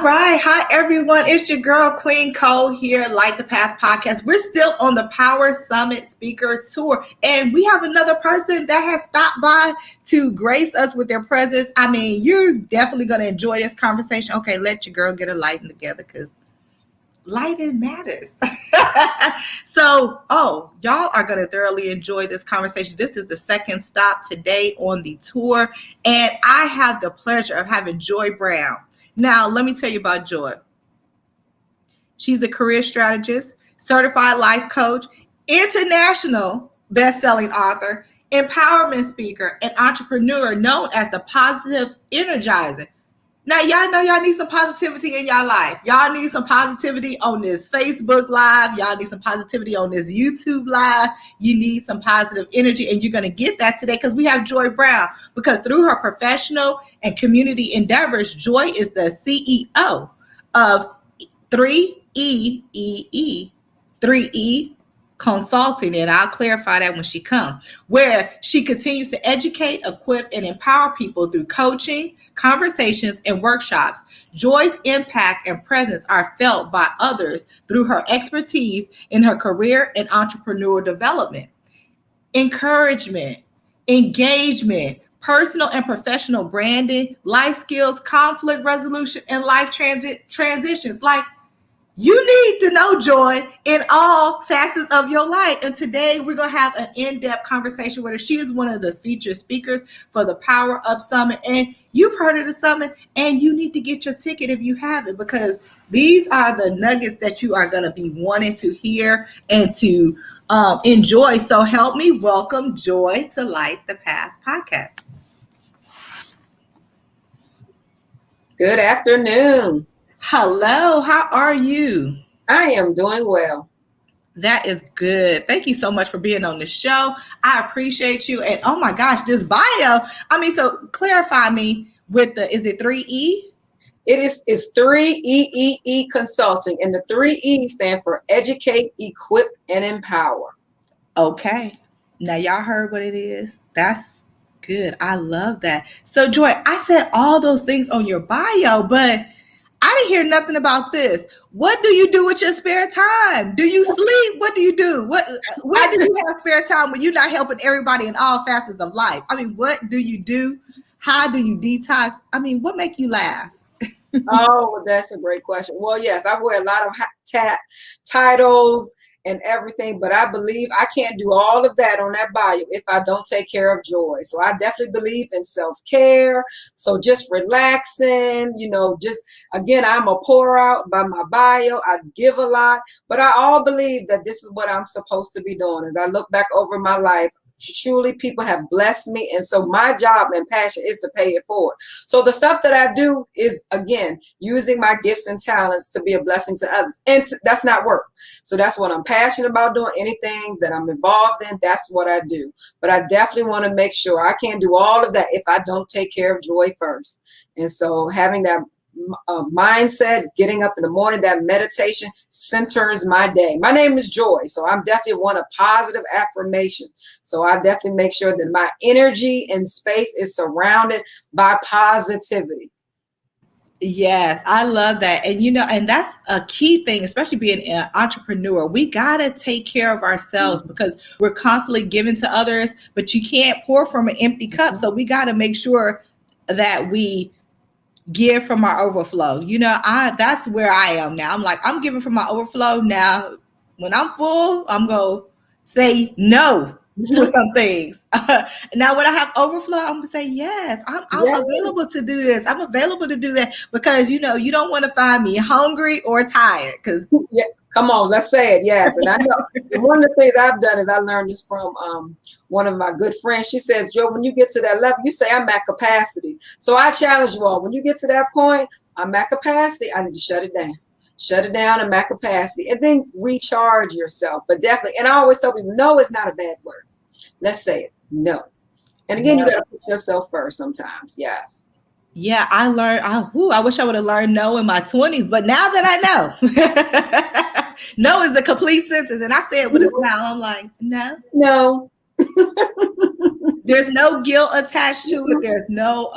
All right. Hi, everyone. It's your girl, Queen Cole here, Light the Path podcast. We're still on the Power Summit Speaker Tour, and we have another person that has stopped by to grace us with their presence. I mean, you're definitely going to enjoy this conversation. Okay, let your girl get a lighting together because lighting matters. Y'all are going to thoroughly enjoy this conversation. This is the second stop today on the tour, and I have the pleasure of having Joy Brown. Now, let me tell you about Joy. She's a career strategist, certified life coach, international best-selling author, empowerment speaker, and entrepreneur known as the Positive Energizer. Now, y'all know y'all need some positivity in y'all life. Y'all need some positivity on this Facebook Live. Y'all need some positivity on this YouTube Live. You need some positive energy, and you're going to get that today because we have Joy Brown. Because through her professional and community endeavors, Joy is the CEO of 3E Consulting, and I'll clarify that when she comes, where she continues to educate, equip, and empower people through coaching, conversations, and workshops. Joy's impact and presence are felt by others through her expertise in her career and entrepreneurial development, encouragement, engagement, personal and professional branding, life skills, conflict resolution, and life transitions. Like, you need to know Joy in all facets of your life. And today we're going to have an in-depth conversation with her. She is one of the featured speakers for the Power Up Summit. And you've heard of the summit, and you need to get your ticket if you haven't, because these are the nuggets that you are going to be wanting to hear and to enjoy. So help me welcome Joy to Light the Path podcast. Good afternoon. Hello, how are you? I am doing well. That is good. Thank you so much for being on the show. I appreciate you. And oh my gosh, this bio. So clarify me with is it 3E? It's 3EEE Consulting, and the 3E stand for Educate, Equip, and Empower. Okay. Now y'all heard what it is. That's good. I love that. So Joy, I said all those things on your bio, but I didn't hear nothing about this. What do you do with your spare time? Do you sleep? What do you do? When do you have spare time when you're not helping everybody in all facets of life? What do you do? How do you detox? What make you laugh? Oh, that's a great question. Well, yes, I wear a lot of titles and everything, but I believe I can't do all of that on that bio if I don't take care of Joy. So I definitely believe in self-care. So just relaxing, again, I'm a pour out by my bio. I give a lot, but I all believe that this is what I'm supposed to be doing. As I look back over my life, truly people have blessed me, and so my job and passion is to pay it forward. So the stuff that I do is, again, using my gifts and talents to be a blessing to others, and that's not work. So that's what I'm passionate about doing. Anything that I'm involved in, that's what I do. But I definitely want to make sure I can't do all of that if I don't take care of Joy first. And so having that mindset, getting up in the morning, that meditation centers my day. My name is Joy, so I'm definitely want a positive affirmation. So I definitely make sure that my energy and space is surrounded by positivity. Yes, I love that. And that's a key thing, especially being an entrepreneur. We got to take care of ourselves because we're constantly giving to others, but you can't pour from an empty cup. So we got to make sure that we give from our overflow. That's where I am now. I'm giving from my overflow. Now, when I'm full, I'm going to say no to some things. Now, when I have overflow, I'm going to say, yes, I'm available to do this. I'm available to do that because, you don't want to find me hungry or tired. Yeah. Come on, let's say it. Yes. And I know one of the things I've done is I learned this from one of my good friends. She says, Joe, when you get to that level, you say, I'm at capacity. So I challenge you all, when you get to that point, I'm at capacity, I need to shut it down. Shut it down, I'm at capacity. And then recharge yourself. But definitely, and I always tell people, no is not a bad word. Let's say it, no. And again, you got to put yourself first sometimes. Yes. Yeah, I learned. I wish I would have learned no in my 20s, but now that I know, no is a complete sentence, and I say it with a smile. I'm like, no. There's no guilt attached to it. There's no,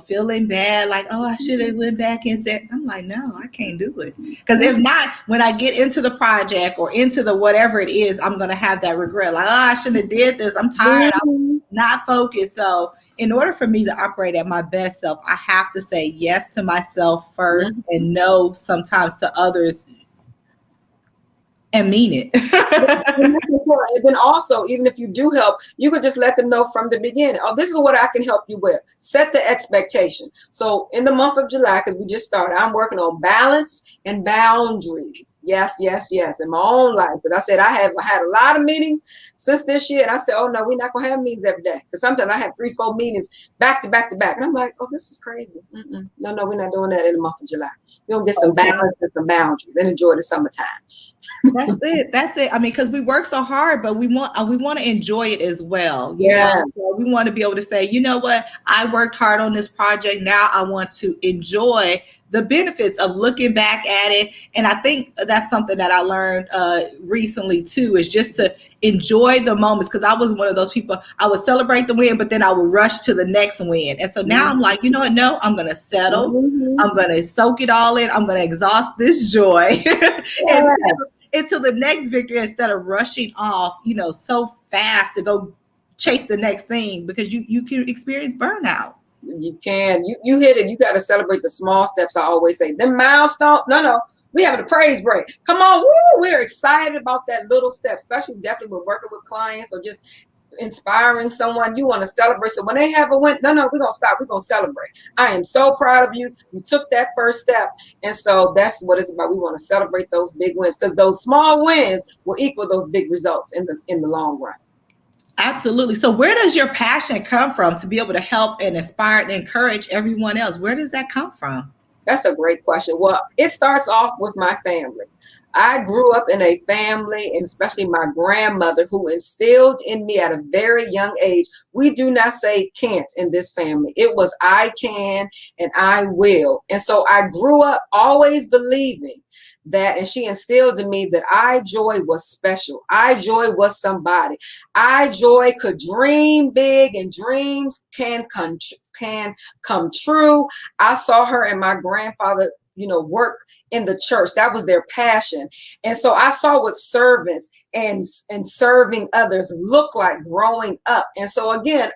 feeling bad like, oh, I should have went back and said. I'm like, no, I can't do it. Because if not, when I get into the project or into the whatever it is, I'm gonna have that regret. Like, oh, I shouldn't have did this. I'm tired. I'm not focused. So, in order for me to operate at my best self, I have to say yes to myself first and no sometimes to others and mean it. And then also, even if you do help, you could just let them know from the beginning, oh, this is what I can help you with. Set the expectation. So in the month of July, because we just started, I'm working on balance and boundaries. Yes, yes, yes, in my own life. But I said I have had a lot of meetings since this year, and I said, oh no, we're not gonna have meetings every day. Because sometimes I have 3-4 meetings back to back to back. And I'm like, oh, this is crazy. No, we're not doing that in the month of July. We're gonna get some balance and some boundaries and enjoy the summertime. That's it. That's it. I mean, because we work so hard, but we want to enjoy it as well. Yeah. So we want to be able to say, you know what, I worked hard on this project. Now I want to enjoy the benefits of looking back at it. And I think that's something that I learned recently too, is just to enjoy the moments. Because I was one of those people, I would celebrate the win, but then I would rush to the next win. And so now I'm like, you know what? No, I'm going to settle. I'm going to soak it all in. I'm going to exhaust this joy until the next victory, instead of rushing off, so fast to go chase the next thing, because you can experience burnout. You can. You hit it. You got to celebrate the small steps. I always say, them milestones. No. We having a praise break. Come on. Woo, we're excited about that little step, especially definitely when working with clients or just inspiring someone. You want to celebrate. So when they have a win, no, we're going to stop. We're going to celebrate. I am so proud of you. You took that first step. And so that's what it's about. We want to celebrate those big wins, because those small wins will equal those big results in the long run. Absolutely. So where does your passion come from to be able to help and inspire and encourage everyone else? Where does that come from? That's a great question. Well, it starts off with my family. I grew up in a family, and especially my grandmother, who instilled in me at a very young age. We do not say can't in this family. It was I can and I will. And so I grew up always believing that, and she instilled in me that I joy was special. I joy was somebody. I joy could dream big, and dreams can come true. I saw her and my grandfather work in the church. That was their passion. And so I saw what servants and serving others look like growing up. And so again,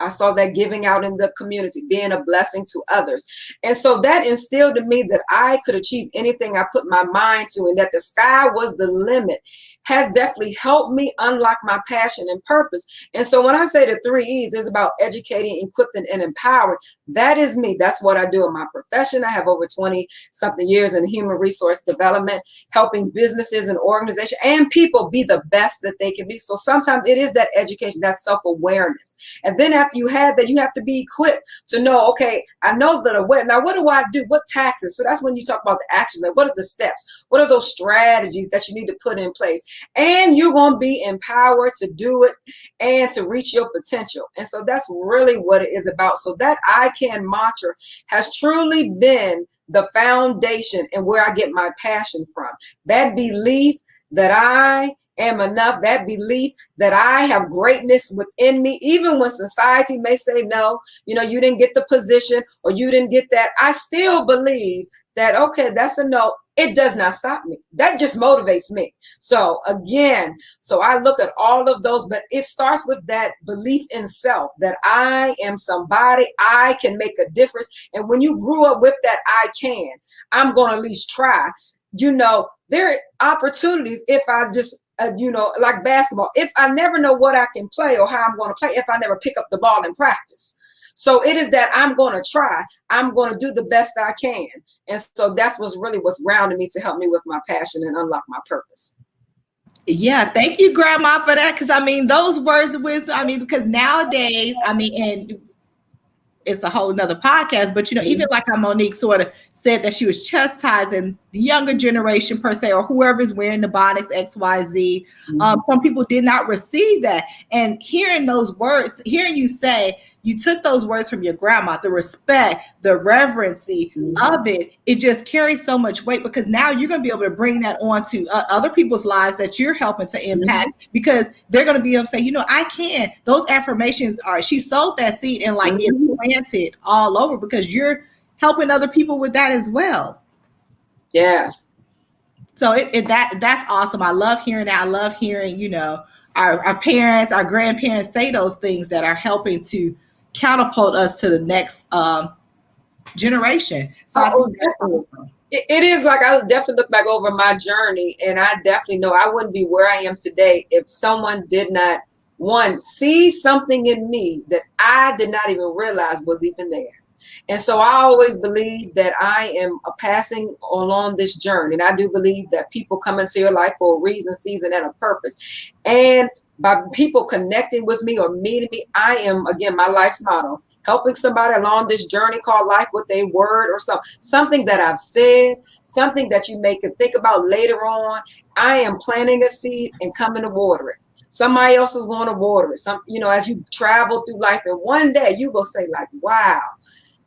I saw that giving out in the community, being a blessing to others. And so that instilled in me that I could achieve anything I put my mind to, and that the sky was the limit, has definitely helped me unlock my passion and purpose. And so when I say the 3 E's is about educating, equipping, and empowering, that is me. That's what I do in my profession. I have over 20 something years in human resource development, helping businesses and organizations and people be the best that they can be. So sometimes it is that education, that self-awareness. And then after you have that, you have to be equipped to know, okay, I know that aware. Now, what do I do? What taxes? So that's when you talk about the action. What are the steps? What are those strategies that you need to put in place? And you're going to be empowered to do it and to reach your potential. And so that's really what it is about. So that I can mantra has truly been the foundation and where I get my passion from. That belief that I am enough, that belief that I have greatness within me, even when society may say, no, you didn't get the position or you didn't get that. I still believe that, okay, that's a no. It does not stop me. That just motivates me. So again, I look at all of those, but it starts with that belief in self, that I am somebody, I can make a difference. And when you grew up with that, I'm going to at least try. There are opportunities if I just, like basketball, if I never know what I can play or how I'm going to play, if I never pick up the ball in practice. So it is that I'm going to try. I'm going to do the best I can. And so that's what's grounding me to help me with my passion and unlock my purpose. Yeah, thank you, Grandma, for that. Because those words of wisdom, because nowadays, and it's a whole nother podcast, but even like how Monique sort of said that she was chastising the younger generation per se, or whoever's wearing the Bonics XYZ. Some people did not receive that. And hearing those words, hearing you say, you took those words from your grandma, the respect, the reverency of it. It just carries so much weight because now you're going to be able to bring that on to other people's lives that you're helping to impact, because they're going to be able to say, you know, I can. Those affirmations are, she sowed that seed and like it's planted all over because you're helping other people with that as well. Yes. So that's awesome. I love hearing that. I love hearing, you know, our parents, our grandparents say those things that are helping to catapult us to the next generation. So I think that's awesome. It is like, I definitely look back over my journey, and I definitely know I wouldn't be where I am today if someone did not, one, see something in me that I did not even realize was even there. And so I always believe that I am a passing along this journey. And I do believe that people come into your life for a reason, season, and a purpose. And by people connecting with me or meeting me, I am, again, my life's motto, helping somebody along this journey called life with a word or something that I've said, something that you may can think about later on. I am planting a seed and coming to water it. Somebody else is going to water it. Some, you know, as you travel through life, and one day you will say like, wow,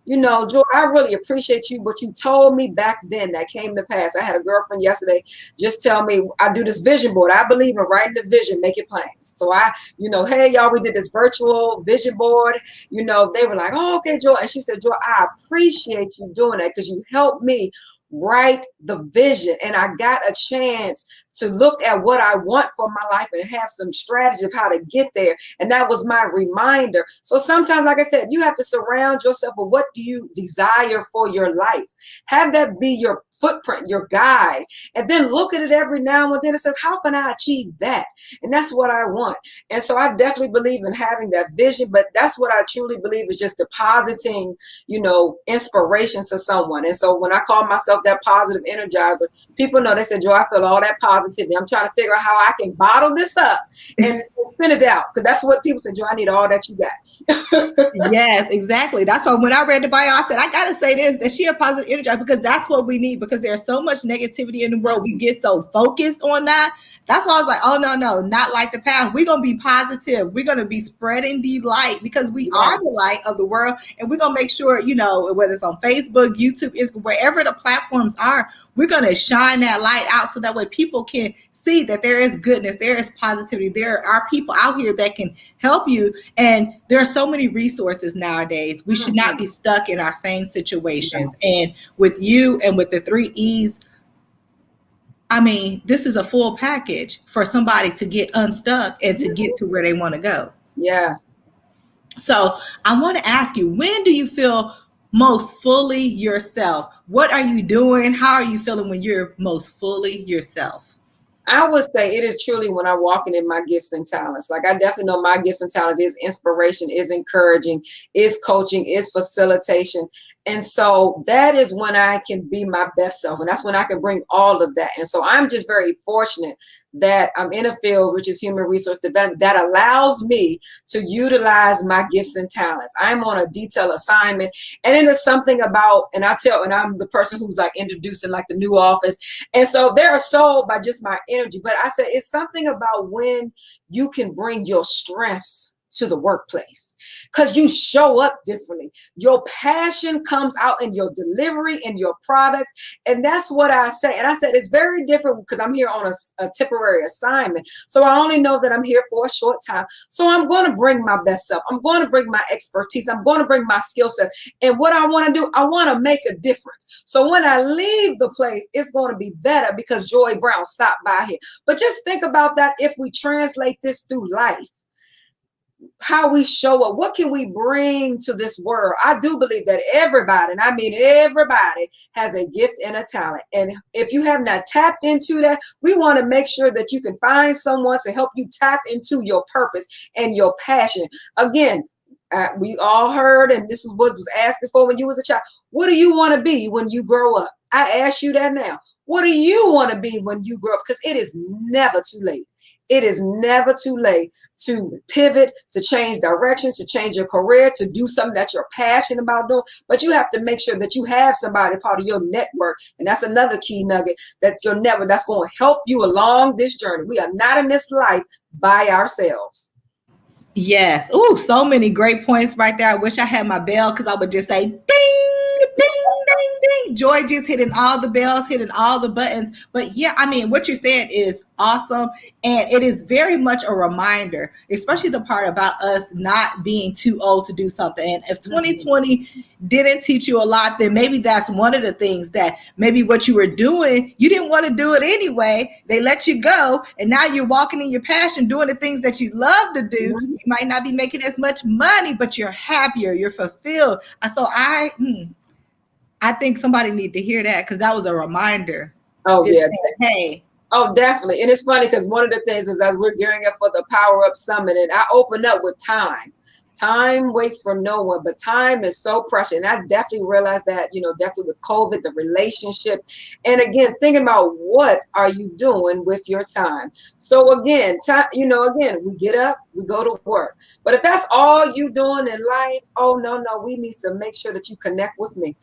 you know, Joy, I really appreciate you. What you told me back then that came to pass. I had a girlfriend yesterday just tell me, I do this vision board. I believe in writing the vision, make it plain. So I, you know, hey, y'all, we did this virtual vision board. You know, they were like, oh, okay, Joy. And she said, Joy, I appreciate you doing that because you helped me write the vision. And I got a chance to look at what I want for my life and have some strategy of how to get there. And that was my reminder. So sometimes, like I said, you have to surround yourself with what do you desire for your life. Have that be your footprint, your guide, and then look at it every now and then and says, how can I achieve that? And that's what I want. And so I definitely believe in having that vision, but that's what I truly believe is just depositing, you know, inspiration to someone. And so when I call myself that positive energizer, people know, they said, Joe, I feel all that positivity. I'm trying to figure out how I can bottle this up and send it out. Because that's what people said, Joe, I need all that you got. Yes, exactly. That's why when I read the bio, I said, I got to say this, that she a positive energizer, because that's what we need, because there's so much negativity in the world. We get so focused on that. That's why I was like, oh, no, not like the past. We're going to be positive. We're going to be spreading the light because we are the light of the world. And we're going to make sure, you know, whether it's on Facebook, YouTube, Instagram, wherever the platforms are, we're going to shine that light out so that way people can see that there is goodness, there is positivity. There are people out here that can help you. And there are so many resources nowadays. We should not be stuck in our same situations. And with you and with the 3 E's, I mean, this is a full package for somebody to get unstuck and to get to where they want to go. Yes. So I want to ask you, when do you feel most fully yourself? What are you doing? How are you feeling when you're most fully yourself? I would say it is truly when I'm walking in my gifts and talents. Like, I definitely know my gifts and talents is inspiration, is encouraging, is coaching, is facilitation. And so that is when I can be my best self. And that's when I can bring all of that. And so I'm just very fortunate that I'm in a field, which is human resource development, that allows me to utilize my gifts and talents. I'm on a detailed assignment, and it is something about, and I'm the person who's like introducing like the new office. And so they're sold by just my energy. But I said, it's something about when you can bring your strengths to the workplace, because you show up differently. Your passion comes out in your delivery and your products. And that's what I say. And I said, it's very different because I'm here on a temporary assignment. So I only know that I'm here for a short time. So I'm going to bring my best self. I'm going to bring my expertise. I'm going to bring my skill set. And what I want to do, I want to make a difference. So when I leave the place, it's going to be better because Joy Brown stopped by here. But just think about that if we translate this through life. How we show up, what can we bring to this world? I do believe that everybody, and I mean everybody, has a gift and a talent. And if you have not tapped into that, we want to make sure that you can find someone to help you tap into your purpose and your passion. Again, we all heard, and this is what was asked before when you was a child, what do you want to be when you grow up? I ask you that now. What do you want to be when you grow up? Because it is never too late. It is never too late to pivot, to change direction, to change your career, to do something that you're passionate about doing. But you have to make sure that you have somebody part of your network. And that's another key nugget, that your network that's going to help you along this journey. We are not in this life by ourselves. Yes. Oh, so many great points right there. I wish I had my bell because I would just say ding, ding, ding, ding. Joy just hitting all the bells, hitting all the buttons. But yeah, I mean, what you're saying is awesome. And it is very much a reminder, especially the part about us not being too old to do something. And if 2020 didn't teach you a lot, then maybe that's one of the things that maybe what you were doing, you didn't want to do it anyway. They let you go. And now you're walking in your passion, doing the things that you love to do. You might not be making as much money, but you're happier, you're fulfilled. So I think somebody need to hear that because that was a reminder. Oh, Just yeah. saying, hey. Oh, definitely. And it's funny because one of the things is as we're gearing up for the Power Up Summit, and I open up with time. Time waits for no one, but time is so precious. And I definitely realized that, definitely with COVID, the relationship. And again, thinking about what are you doing with your time? So again, time, again, we get up, we go to work. But if that's all you doing in life, oh, no, we need to make sure that you connect with me.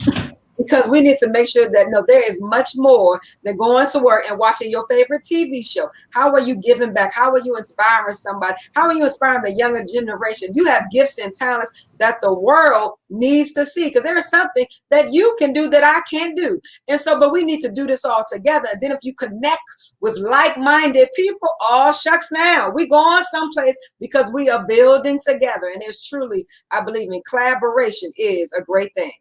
Because we need to make sure that there is much more than going to work and watching your favorite TV show. How are you giving back? How are you inspiring somebody? How are you inspiring the younger generation? You have gifts and talents that the world needs to see because there is something that you can do that I can't do. And so, but we need to do this all together. And then if you connect with like-minded people, all shucks now. We go on someplace because we are building together. And there's truly, I believe in collaboration is a great thing.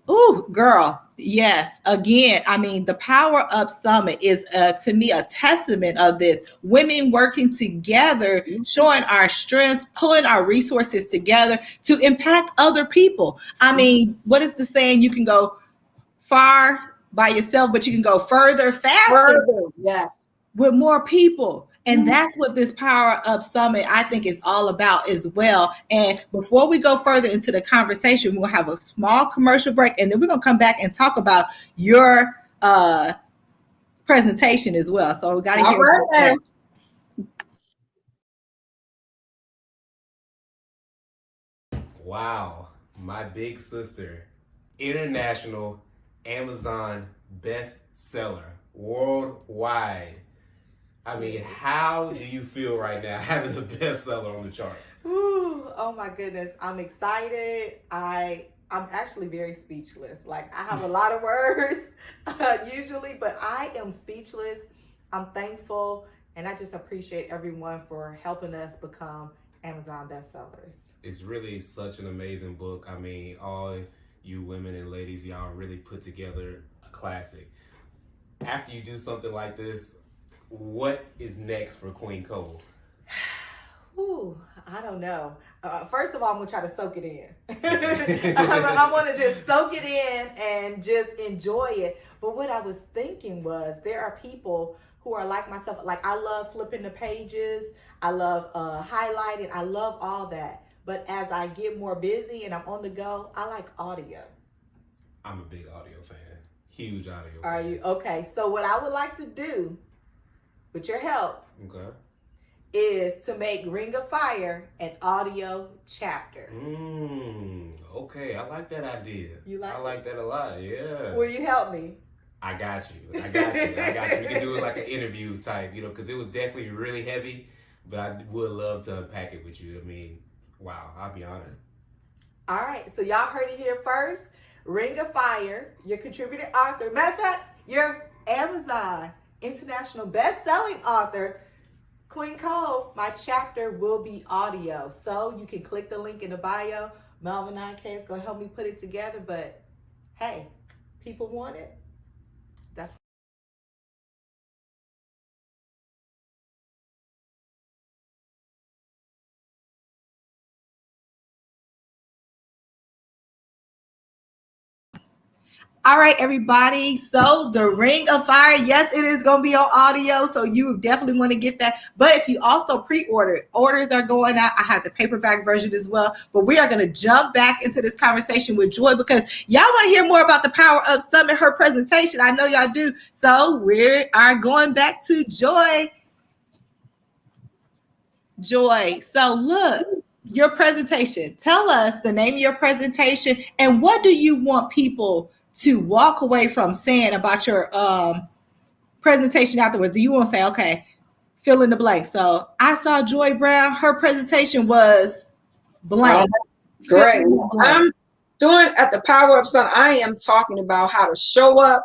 Ooh, girl. Yes. Again, I mean, the Power Up Summit is to me a testament of this. Women working together, showing our strengths, pulling our resources together to impact other people. I mean, what is the saying? You can go far by yourself, but you can go further, faster. Yes. With more people. And that's what this Power Up Summit, I think, is all about as well. And before we go further into the conversation, we'll have a small commercial break, and then we're going to come back and talk about your presentation as well. So we got to hear about that. Wow, my big sister, international Amazon bestseller worldwide. I mean, how do you feel right now having a bestseller on the charts? Ooh, oh my goodness. I'm excited. I'm actually very speechless. Like I have a lot of words usually, but I am speechless. I'm thankful, and I just appreciate everyone for helping us become Amazon bestsellers. It's really such an amazing book. I mean, all you women and ladies, y'all really put together a classic. After you do something like this, what is next for Queen Cole? Ooh, I don't know. First of all, I'm gonna try to soak it in. I want to just soak it in and just enjoy it. But what I was thinking was, there are people who are like myself. Like I love flipping the pages. I love highlighting. I love all that. But as I get more busy and I'm on the go, I like audio. I'm a big audio fan. Huge audio Are fan. you? Okay. So what I would like to do, with your help, is to make Ring of Fire an audio chapter. Okay, I like that idea. You like I like that a lot, yeah. Will you help me? I got you. We can do it like an interview type, because it was definitely really heavy, but I would love to unpack it with you. I mean, wow, I'll be honored. All right, so y'all heard it here first. Ring of Fire, your contributor author. Matter of fact, your Amazon international best-selling author, Queen Cole, my chapter will be audio. So you can click the link in the bio. Melvin 9K is going to help me put it together. But hey, people want it. That's all right, everybody. So the Ring of Fire, yes, it is going to be on audio. So you definitely want to get that. But if you also pre-order, orders are going out. I have the paperback version as well. But we are going to jump back into this conversation with Joy because y'all want to hear more about the Power Up Summit, her presentation. I know y'all do. So we are going back to Joy. Joy. So look, your presentation. Tell us the name of your presentation and what do you want people to walk away from saying about your presentation afterwards? Do you want to say, okay, fill in the blank. So I saw Joy Brown. Her presentation was Oh, blank. Fill great. in the blank. I'm doing at the Power Up Sun. I am talking about how to show up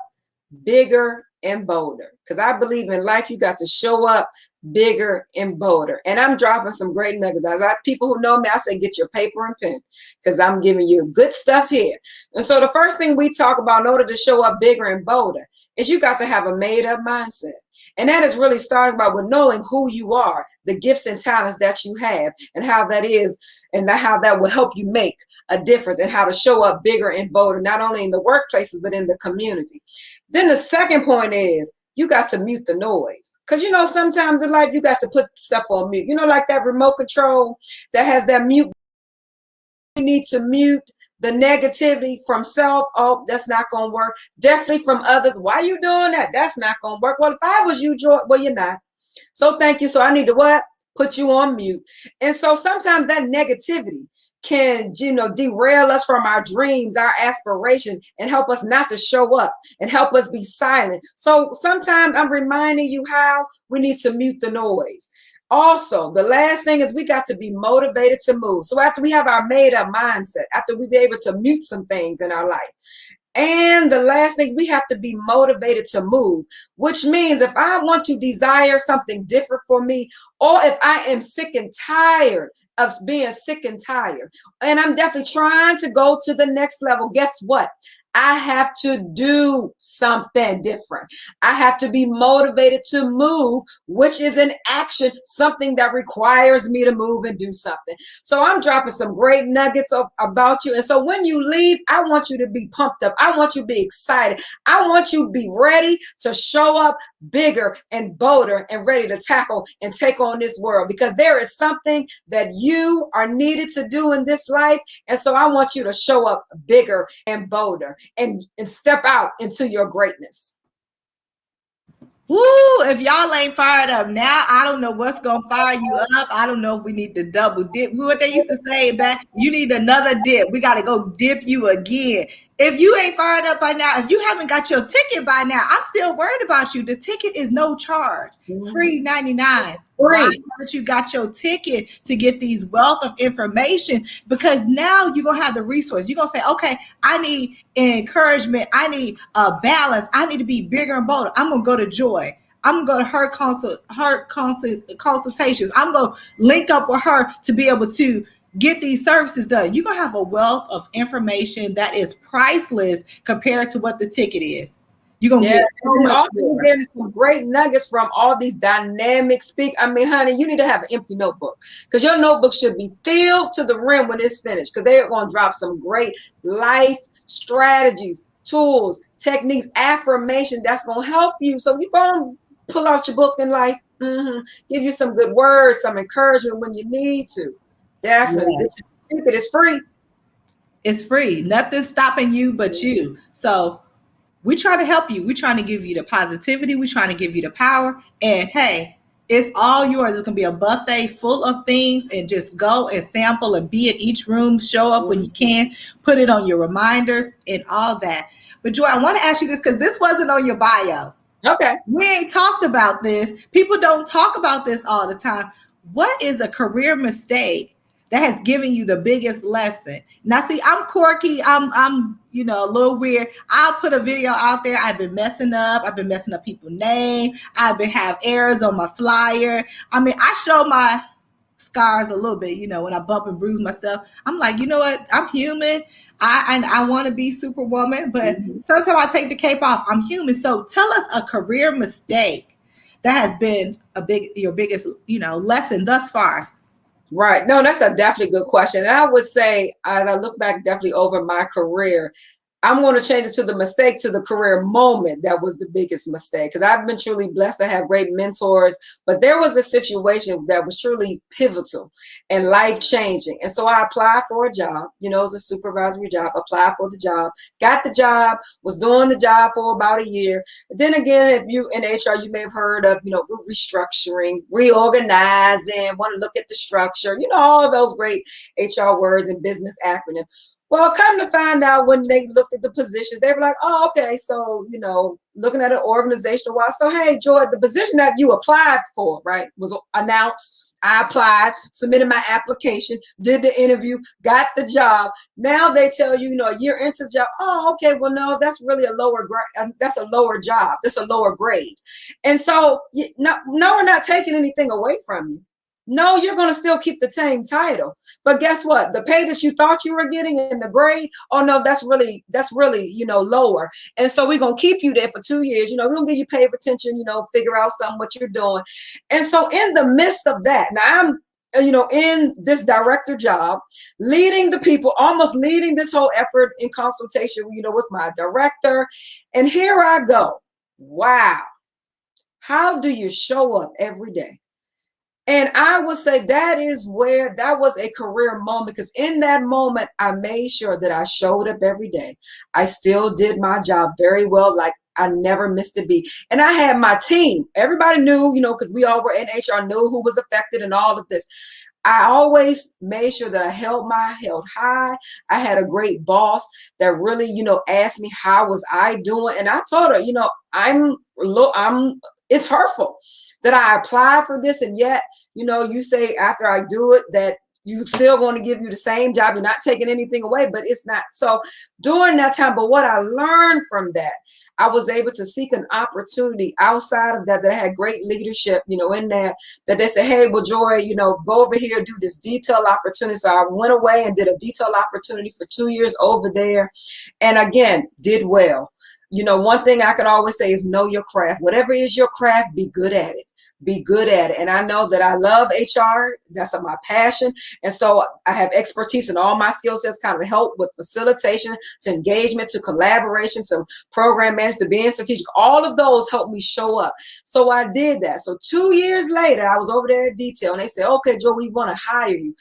bigger and bolder. Because I believe in life, you got to show up bigger and bolder. And I'm dropping some great nuggets. As people who know me, I say get your paper and pen because I'm giving you good stuff here. And so the first thing we talk about in order to show up bigger and bolder is you got to have a made up mindset. And that is really starting about with knowing who you are, the gifts and talents that you have, and how that is, and how that will help you make a difference, and how to show up bigger and bolder, not only in the workplaces, but in the community. Then the second point is you got to mute the noise. Because, sometimes in life, you got to put stuff on mute. Like that remote control that has that mute. You need to mute the negativity from self. Oh, that's not going to work. Definitely from others. Why are you doing that? That's not going to work. Well, if I was you, Joy, well, you're not. So thank you. So I need to what? Put you on mute. And so sometimes that negativity can, derail us from our dreams, our aspiration, and help us not to show up and help us be silent. So sometimes I'm reminding you how we need to mute the noise. Also, the last thing is we got to be motivated to move. So after we have our made up mindset, after we be able to mute some things in our life, and the last thing, we have to be motivated to move, which means if I want to desire something different for me, or if I am sick and tired of being sick and tired, and I'm definitely trying to go to the next level, guess what? I have to do something different. I have to be motivated to move, which is an action, something that requires me to move and do something. So I'm dropping some great nuggets about you. And so when you leave, I want you to be pumped up. I want you to be excited. I want you to be ready to show up bigger and bolder and ready to tackle and take on this world, because there is something that you are needed to do in this life. And so I want you to show up bigger and bolder and step out into your greatness. Woo, if y'all ain't fired up now, I don't know what's going to fire you up. I don't know if we need to double dip. What they used to say back, you need another dip. We got to go dip you again. If you ain't fired up by now, if you haven't got your ticket by now, I'm still worried about you. The ticket is no charge, free 99. Why haven't you got your ticket to get these wealth of information? Because now you're going to have the resource. You're going to say, okay, I need encouragement. I need a balance. I need to be bigger and bolder. I'm going to go to Joy. I'm going to go to her consultations. I'm going to link up with her to be able to get these services done. You're going to have a wealth of information that is priceless compared to what the ticket is. You're going to get so much also more. Getting some great nuggets from all these dynamic speak. I mean, honey, you need to have an empty notebook, because your notebook should be filled to the rim when it's finished, because they're going to drop some great life strategies, tools, techniques, affirmation that's going to help you. So you're going to pull out your book in life, give you some good words, some encouragement when you need to. Definitely. Yes. The ticket is free. It's free. Nothing's stopping you but you. So we try to help you. We're trying to give you the positivity. We're trying to give you the power. And hey, it's all yours. It's going to be a buffet full of things, and just go and sample and be in each room. Show up when you can. Put it on your reminders and all that. But Joy, I want to ask you this, because this wasn't on your bio. Okay. We ain't talked about this. People don't talk about this all the time. What is a career mistake that has given you the biggest lesson? Now, see, I'm quirky. I'm a little weird. I'll put a video out there. I've been messing up. I've been messing up people's names. I've been have errors on my flyer. I mean, I show my scars a little bit, when I bump and bruise myself. I'm like, you know what? I'm human. I want to be Superwoman, but sometimes I take the cape off. I'm human. So tell us a career mistake that has been your biggest, lesson thus far. Right. No, that's a definitely good question. And I would say, as I look back definitely over my career, I'm going to change it to the mistake, to the career moment that was the biggest mistake, because I've been truly blessed to have great mentors. But there was a situation that was truly pivotal and life-changing. And so I applied for a job, it was a supervisory job, applied for the job, got the job, was doing the job for about a year. But then again, if you in HR, you may have heard of, restructuring, reorganizing, want to look at the structure, all of those great HR words and business acronyms. Well, come to find out, when they looked at the positions, they were like, oh, okay, so, looking at an organizational wise. So, hey, Joy, the position that you applied for, right, was announced. I applied, submitted my application, did the interview, got the job. Now they tell you, a year into the job, oh, okay, well, no, that's really a lower grade. That's a lower job. That's a lower grade. And so, no, we're not taking anything away from you. No, you're going to still keep the same title. But guess what? The pay that you thought you were getting in the grade, oh no, that's really, lower. And so we're going to keep you there for 2 years. We're going to give you pay attention, figure out something, what you're doing. And so in the midst of that, now I'm, in this director job, leading the people, almost leading this whole effort in consultation, with my director. And here I go. Wow. How do you show up every day? And I would say that was a career moment, because in that moment, I made sure that I showed up every day. I still did my job very well. Like, I never missed a beat. And I had my team. Everybody knew, because we all were in HR, knew who was affected and all of this. I always made sure that I held my head high. I had a great boss that really, asked me how was I doing. And I told her, it's hurtful that I applied for this, and yet, you say after I do it that you still going to give you the same job. You're not taking anything away, but it's not. So during that time, but what I learned from that, I was able to seek an opportunity outside of that had great leadership, in there, that they said, hey, well, Joy, go over here, do this detail opportunity. So I went away and did a detail opportunity for 2 years over there. And again, did well. One thing I could always say is know your craft. Whatever is your craft, be good at it. Be good at it. And I know that I love HR. That's my passion. And so I have expertise in all my skill sets, kind of help with facilitation, to engagement, to collaboration, to program management, to being strategic. All of those helped me show up. So I did that. So 2 years later, I was over there at detail, and they said, okay, Joe, we want to hire you.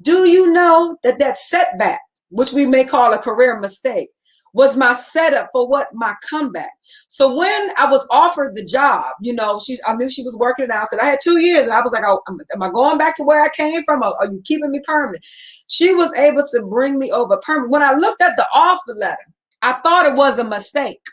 Do you know that setback, which we may call a career mistake, was my setup for what my comeback. So when I was offered the job, I knew she was working it out, because I had 2 years, and I was like, oh, am I going back to where I came from? Or are you keeping me permanent? She was able to bring me over permanent. When I looked at the offer letter, I thought it was a mistake,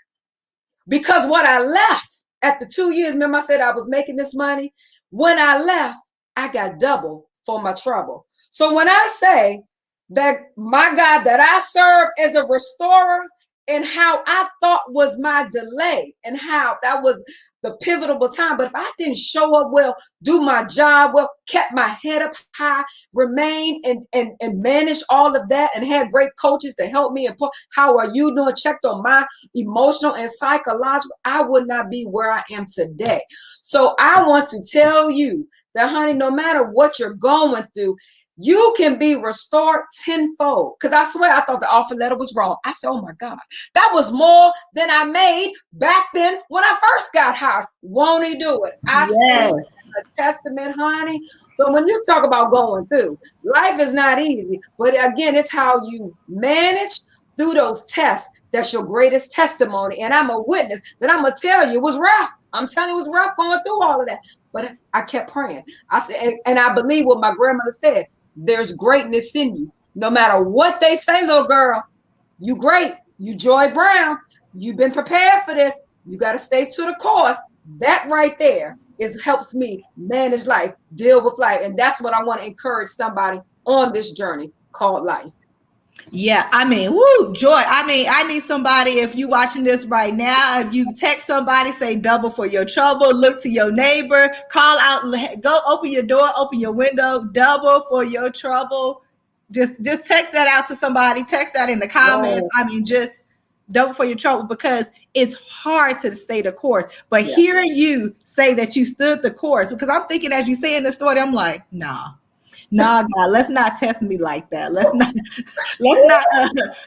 because what I left at the 2 years, remember I said I was making this money? When I left, I got double for my trouble. So when I say that my God that I serve as a restorer, and how I thought was my delay, and how that was the pivotal time. But if I didn't show up well, do my job well, kept my head up high, remain and manage all of that, and had great coaches to help me, and how are you doing, checked on my emotional and psychological, I would not be where I am today. So I want to tell you that, honey, no matter what you're going through, you can be restored tenfold. Because I swear, I thought the offer letter was wrong. I said, oh my God, that was more than I made back then when I first got hired. Won't he do it? I said, a testament, honey. So when you talk about going through, life is not easy. But again, it's how you manage through those tests that's your greatest testimony. And I'm a witness that I'm going to tell you it was rough. I'm telling you, it was rough going through all of that. But I kept praying. I said, and I believe what my grandmother said. There's greatness in you. No matter what they say, little girl, you great. You Joy Brown. You've been prepared for this. You got to stay to the course. That right there helps me manage life, deal with life. And that's what I want to encourage somebody on this journey called life. Yeah, I mean, woo, Joy. I mean, I need somebody, if you watching this right now, if you text somebody, say double for your trouble, look to your neighbor, call out, go open your door, open your window, double for your trouble. Just text that out to somebody, text that in the comments. I mean, just double for your trouble, because it's hard to stay the course. But hearing you say that you stood the course, because I'm thinking as you say in the story, I'm like, nah, God, let's not test me like that. Let's not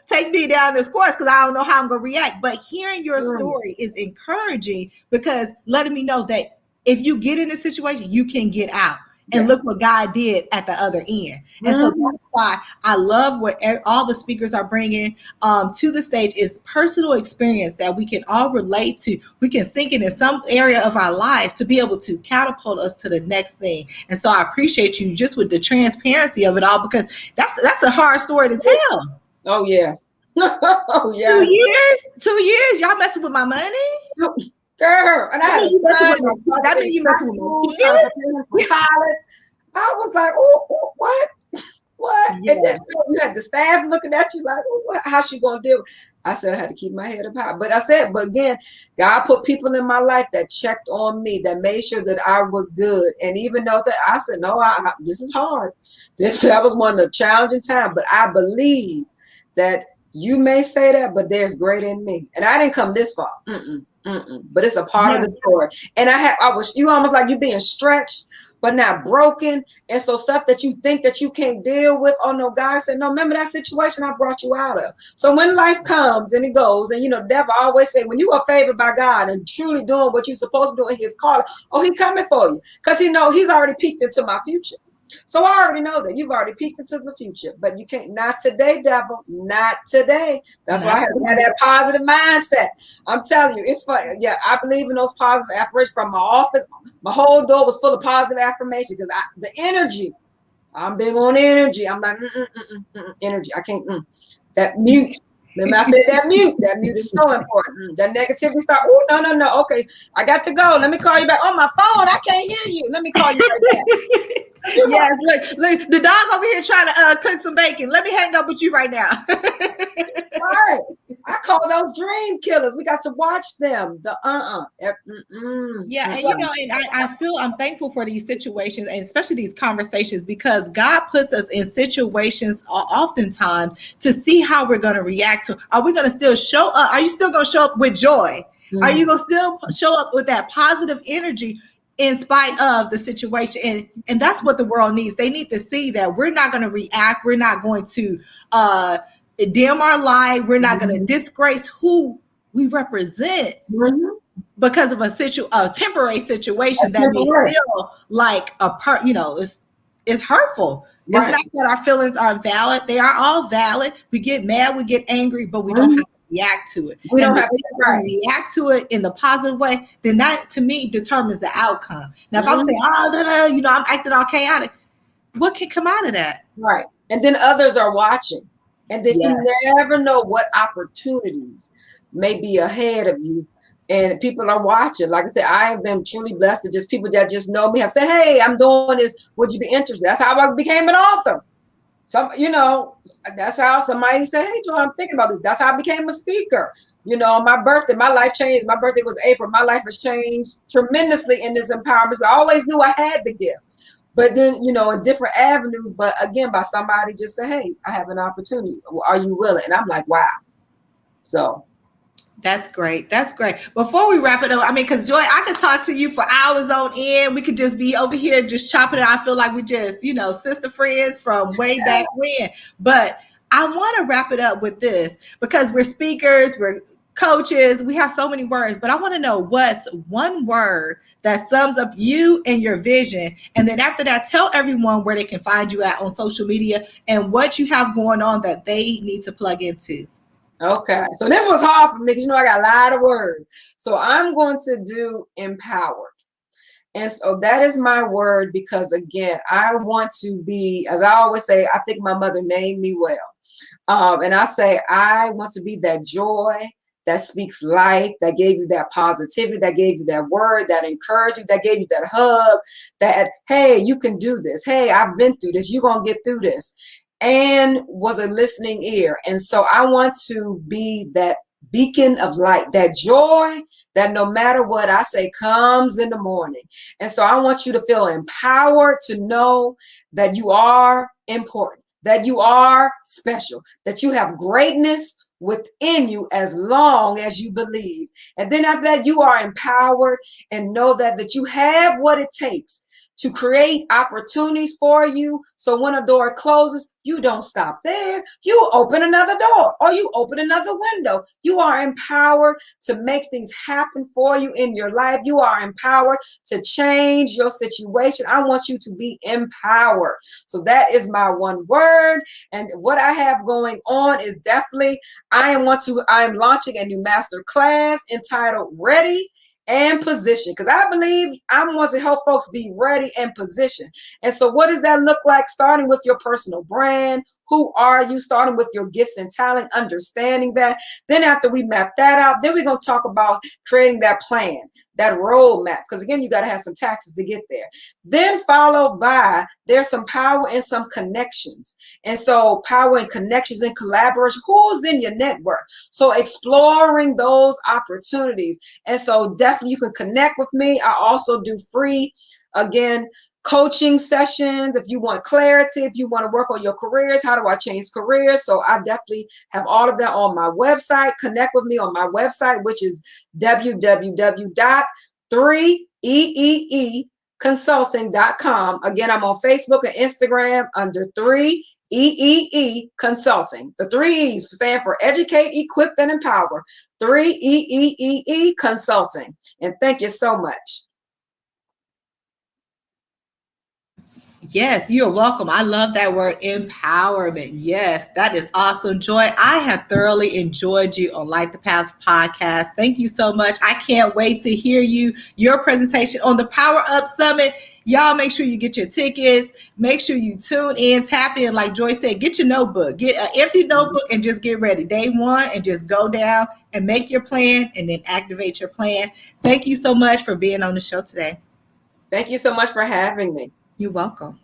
take me down this course, because I don't know how I'm going to react. But hearing your story is encouraging, because letting me know that if you get in a situation, you can get out. And look what God did at the other end. And so that's why I love what all the speakers are bringing to the stage, is personal experience that we can all relate to. We can sink it in some area of our life to be able to catapult us to the next thing. And so I appreciate you just with the transparency of it all, because that's a hard story to tell. Oh yes. Oh Two yes. years? 2 years? Y'all messing with my money? Girl, and I That had a mean you messing son with my that started that in mean you high messing with my school, trying to kids? prepare him for college. I was like, oh, what? What? And then Yeah. you had the staff looking at you like, how's she gonna do? I said I had to keep my head up high. But I said, but again, God put people in my life that checked on me, that made sure that I was good. And even though that I said, no, this is hard. That was one of the challenging times. But I believe that you may say that, but there's great in me. And I didn't come this far. But it's a part of Yeah. the story. And I was, you almost like you being stretched, but not broken. And so stuff that you think that you can't deal with, oh no, God said, no, remember that situation I brought you out of. So when life comes and it goes, and the devil always say, when you are favored by God and truly doing what you're supposed to do in his calling, oh, he coming for you. Because he know he's already peeked into my future. So I already know that you've already peeked into the future, but you can't, not today, devil, not today. That's why I Not have to have that positive mindset. I'm telling you, it's funny. Yeah, I believe in those positive affirmations from my office. My whole door was full of positive affirmations because the energy, I'm big on energy. I'm like, energy. I can't, that mute. Remember I said that mute. That mute is so important. That negativity start. Oh, no. Okay, I got to go. Let me call you back on my phone. I can't hear you. Let me call you right back. Yes, look, the dog over here trying to cook some bacon. Let me hang up with you right now. Right. I call those dream killers. We got to watch them. The Yeah, and and I'm thankful for these situations and especially these conversations because God puts us in situations oftentimes to see how we're going to react to. Are we going to still show up? Are you still going to show up with joy? Are you going to still show up with that positive energy in spite of the situation? And that's what the world needs. They need to see that we're not going to react. We're not going to dim our light. We're not going to disgrace who we represent because of a temporary situation that may feel like it's hurtful. It's Right. not that our feelings are valid. They are all valid. We get mad, we get angry, but we don't have to react to it. We And don't the have way to. that Right. we react to it in the positive way, then that to me determines the outcome. Now, if I'm saying, I'm acting all chaotic, what can come out of that? Right. And then others are watching. And then Yeah. you never know what opportunities may be ahead of you. And people are watching. Like I said, I have been truly blessed to just people that just know me have said, hey, I'm doing this. Would you be interested? That's how I became an author. Some, that's how somebody said, hey, Joy, I'm thinking about this. That's how I became a speaker. My birthday, my life changed. My birthday was April. My life has changed tremendously in this empowerment. I always knew I had the gift. But then, in different avenues, but again, by somebody just say, hey, I have an opportunity. Are you willing? And I'm like, wow. So That's great. That's great. Before we wrap it up, I mean, because Joy, I could talk to you for hours on end. We could just be over here just chopping it. I feel like we just, sister friends from way back when. But I want to wrap it up with this because we're speakers, we're coaches, we have so many words. But I want to know what's one word that sums up you and your vision. And then after that, tell everyone where they can find you at on social media and what you have going on that they need to plug into. okay. So this was hard for me because I got a lot of words. So I'm going to do empowered. And so that is my word because again, I want to be, as I always say, I think my mother named me well. And I say, I want to be that joy that speaks life, that gave you that positivity, that gave you that word, that encouraged you, that gave you that hug, that, hey, you can do this. Hey, I've been through this. You're going to get through this. And was a listening ear. And so I want to be that beacon of light, that joy that no matter what I say comes in the morning. And so I want you to feel empowered to know that you are important, that you are special, that you have greatness within you as long as you believe. And then after that, you are empowered and know that you have what it takes to create opportunities for you. So when a door closes, you don't stop there. You open another door or you open another window. You are empowered to make things happen for you in your life. You are empowered to change your situation. I want you to be empowered. So that is my one word. And what I have going on is definitely, I am launching a new master class entitled Ready and Position, because I believe I want to help folks be ready and positioned. And so what does that look like? Starting with your personal brand. Who are you? Starting with your gifts and talent, understanding that. Then after we map that out, then we're going to talk about creating that plan, that roadmap. Because again, you got to have some taxes to get there. Then followed by, there's some power and some connections. And so power and connections and collaboration. Who's in your network? So exploring those opportunities. And so definitely you can connect with me. I also do free, again, coaching sessions. If you want clarity, if you want to work on your careers, how do I change careers? So I definitely have all of that on my website. Connect with me on my website, which is www.3eeeconsulting.com. Again, I'm on Facebook and Instagram under 3EEE Consulting. The 3 E's stand for Educate, Equip, and Empower. 3EEE Consulting. And thank you so much. Yes, you're welcome. I love that word, empowerment. Yes, that is awesome. Joy, I have thoroughly enjoyed you on Light the Path podcast. Thank you so much. I can't wait to hear your presentation on the Power Up Summit. Y'all make sure you get your tickets. Make sure you tune in, tap in. Like Joy said, get your notebook, get an empty notebook and just get ready. Day one and just go down and make your plan and then activate your plan. Thank you so much for being on the show today. Thank you so much for having me. You're welcome.